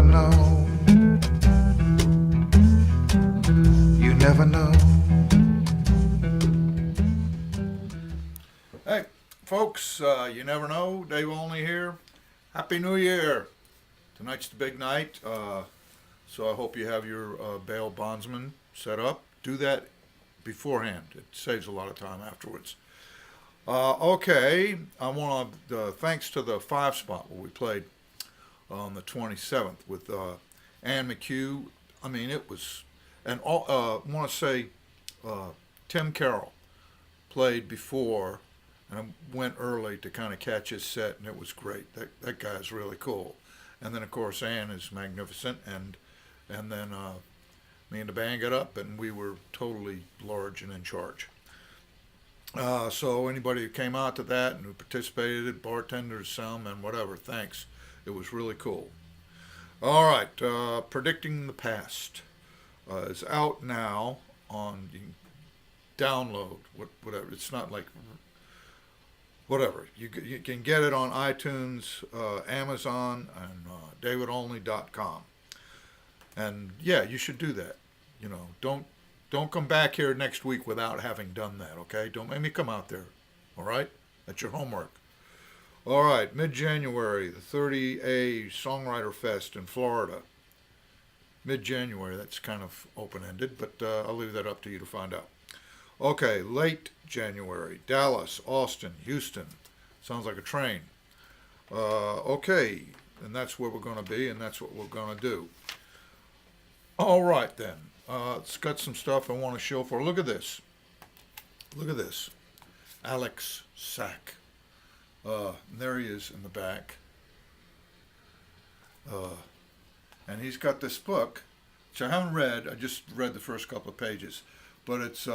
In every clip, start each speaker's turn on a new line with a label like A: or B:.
A: know. You never know. Hey, folks, you never know. Dave Olney here. Happy New Year. Tonight's the big night, so I hope you have your bail bondsman set up. Do that beforehand. It saves a lot of time afterwards. Okay, I want to, thanks to the 5 spot where we played on the 27th with Ann McHugh. I mean, it was, and I want to say Tim Carroll played before, and I went early to kind of catch his set, and it was great. That guy's really cool. And then, of course, Ann is magnificent, and then me and the band got up, and we were totally large and in charge. So anybody who came out to that and who participated, bartenders, soundmen, whatever, thanks. It was really cool. All right, Predicting the Past is out now on, you can download, whatever. It's not like, whatever. You can get it on iTunes, Amazon, and davidolney.com. And yeah, you should do that. You know, don't come back here next week without having done that, okay? Don't make me come out there, all right? That's your homework. All right, mid-January, the 30A Songwriter Fest in Florida. Mid-January, that's kind of open-ended, but I'll leave that up to you to find out. Okay, late January, Dallas, Austin, Houston. Sounds like a train. Okay, and that's where we're going to be, and that's what we're going to do. All right, then. It's got some stuff I want to show for. Look at this. Look at this. Alex Sack. There he is in the back. And he's got this book, which I haven't read. I just read the first couple of pages. But it's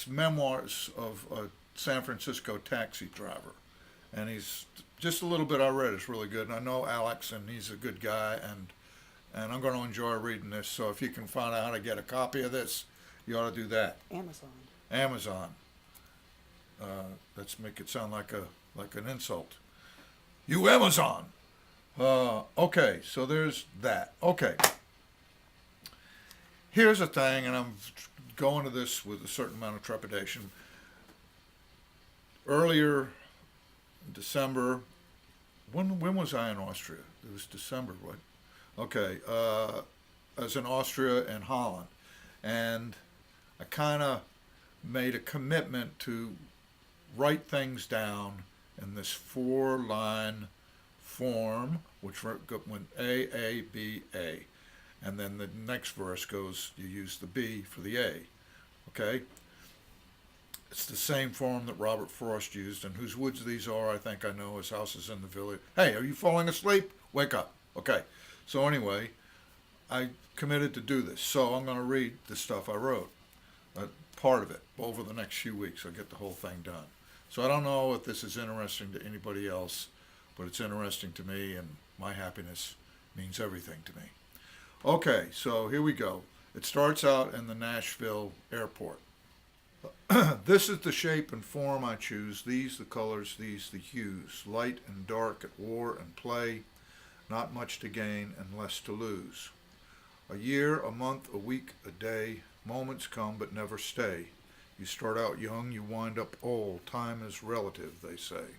A: memoirs of a San Francisco taxi driver. And he's, just a little bit I read is really good. And I know Alex, and he's a good guy, and I'm going to enjoy reading this. So if you can find out how to get a copy of this, you ought to do that. Amazon. Let's make it sound like an insult. You Amazon. Okay, so there's that. Okay. Here's a thing, and I'm going to this with a certain amount of trepidation. Earlier in December, when was I in Austria? It was December, right? Okay, I was in Austria and Holland, and I kind of made a commitment to write things down in this 4-line form, which went A, A, B, A. And then the next verse goes, you use the B for the A, okay? It's the same form that Robert Frost used, and whose woods these are, I think I know. His house is in the village. Hey, are you falling asleep? Wake up. Okay. So anyway, I committed to do this. So I'm going to read the stuff I wrote, part of it, over the next few weeks. I'll get the whole thing done. So I don't know if this is interesting to anybody else, but it's interesting to me, and my happiness means everything to me. Okay, so here we go. It starts out in the Nashville airport. This is the shape and form I choose, these the colors, these the hues, light and dark at war and play, not much to gain and less to lose. A year, a month, a week, a day, moments come but never stay. You start out young, you wind up old, time is relative, they say.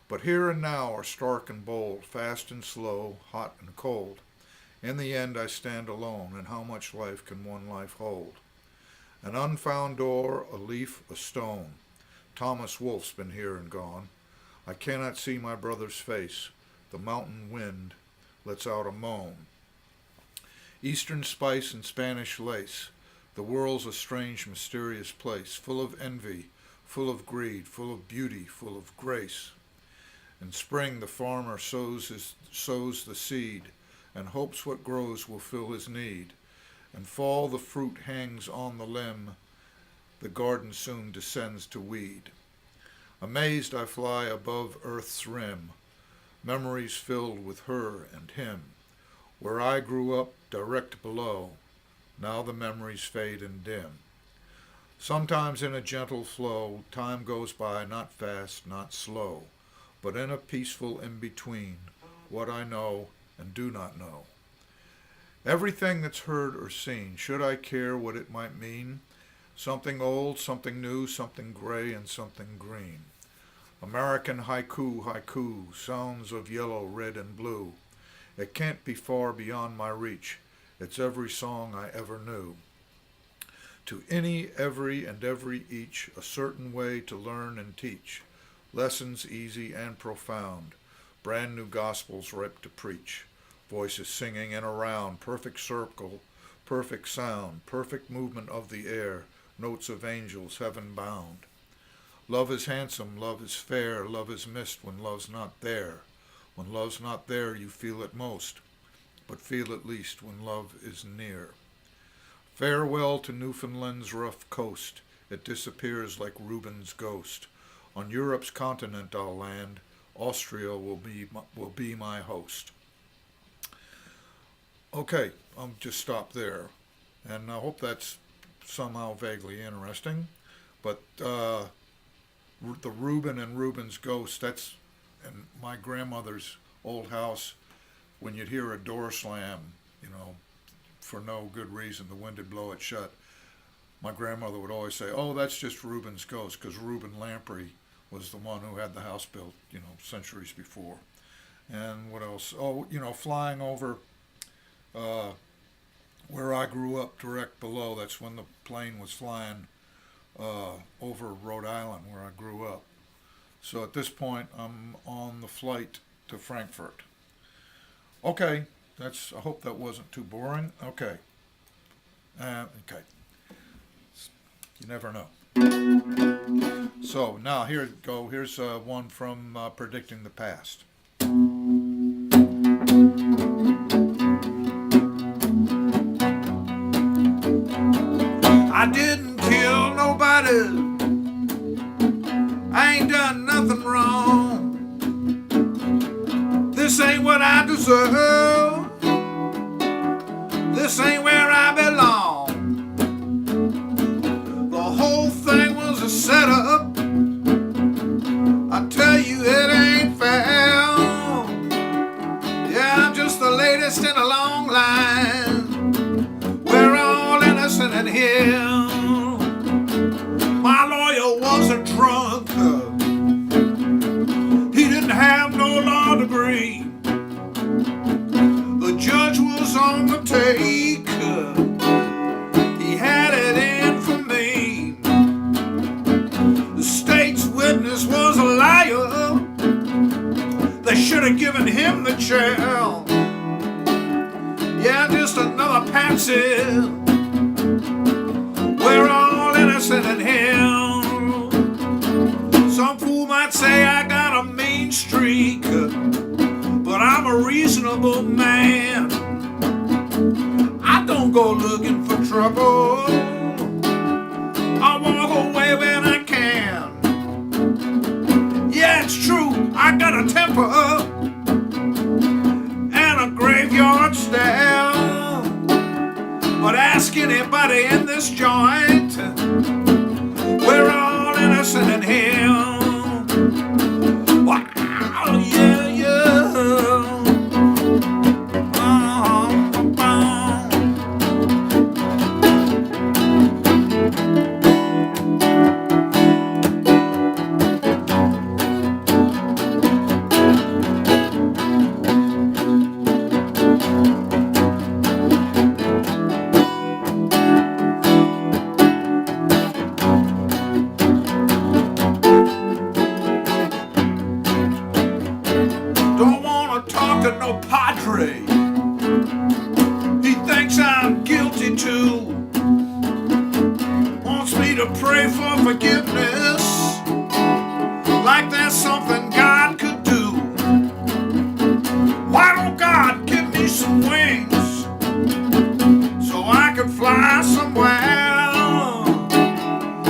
A: But here and now are stark and bold, fast and slow, hot and cold. In the end I stand alone, and how much life can one life hold? An unfound door, a leaf, a stone. Thomas Wolfe's been here and gone. I cannot see my brother's face. The mountain wind lets out a moan. Eastern spice and Spanish lace. The world's a strange, mysterious place, full of envy, full of greed, full of beauty, full of grace. In spring the farmer sows the seed, and hopes what grows will fill his need. In fall the fruit hangs on the limb, the garden soon descends to weed. Amazed I fly above earth's rim, memories filled with her and him. Where I grew up, direct below, now the memories fade and dim. Sometimes in a gentle flow, time goes by, not fast, not slow, but in a peaceful in-between. What I know and do not know. Everything that's heard or seen, should I care what it might mean? Something old, something new, something gray, and something green. American haiku, haiku, sounds of yellow, red, and blue. It can't be far beyond my reach. It's every song I ever knew. To any, every, and every each, a certain way to learn and teach. Lessons easy and profound. Brand new gospels ripe to preach. Voices singing in a round, perfect circle, perfect sound, perfect movement of the air, notes of angels heaven bound. Love is handsome, love is fair, love is missed when love's not there. When love's not there, you feel it most, but feel it least when love is near. Farewell to Newfoundland's rough coast, it disappears like Reuben's ghost. On Europe's continent I'll land, Austria will be my host. Okay, I'll just stop there, and I hope that's somehow vaguely interesting. But the Reuben and Reuben's ghost, that's in my grandmother's old house. When you'd hear a door slam, for no good reason, the wind would blow it shut, my grandmother would always say, oh, that's just Reuben's ghost, because Reuben Lamprey was the one who had the house built, centuries before. And what else? Oh, flying over where I grew up, direct below, that's when the plane was flying over Rhode Island, where I grew up. So at this point, I'm on the flight to Frankfurt. Okay, I hope that wasn't too boring. Okay. Okay. You never know. So now here we go. Here's one from Predicting the Past. I didn't kill nobody. I ain't done nothing wrong. This ain't what I deserve. This ain't where I belong. The whole thing was a setup. I tell you it ain't fair. Yeah, I'm just the latest in a long line. We're all innocent in here. My lawyer was a drunk. He didn't have no law degree. The judge was on the take. He had it in for me. The state's witness was a liar. They should have given him the chair. Yeah, just another patsy. We're all innocent in here. Some fool might say I got a mean streak, but I'm a reasonable man. I don't go looking for trouble. I walk away when I can. Yeah, it's true, I got a temper and a graveyard stare. But ask anybody in this joint, we're all innocent in here. Wow, yeah, yeah. No padre, he thinks I'm guilty too. Wants me to pray for forgiveness, like there's something God could do. Why don't God give me some wings so I can fly somewhere,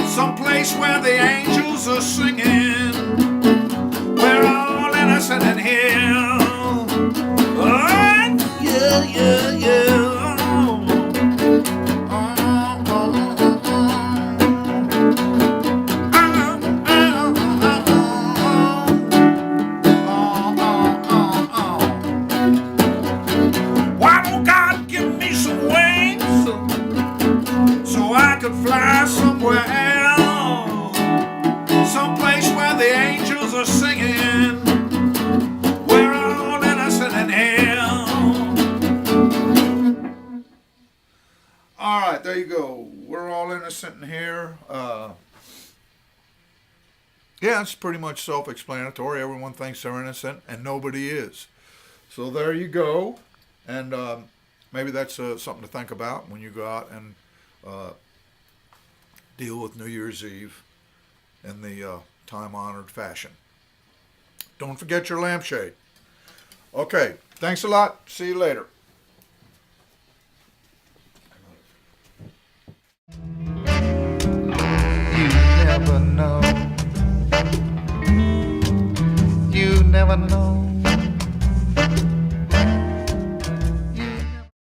A: someplace where the angels are singing. We're all innocent in here. innocent in here. Yeah, it's pretty much self-explanatory. Everyone thinks they're innocent, and nobody is. So there you go. And maybe that's something to think about when you go out and deal with New Year's Eve in the time-honored fashion. Don't forget your lampshade. Okay, thanks a lot. See you later.
B: You never know. You never know.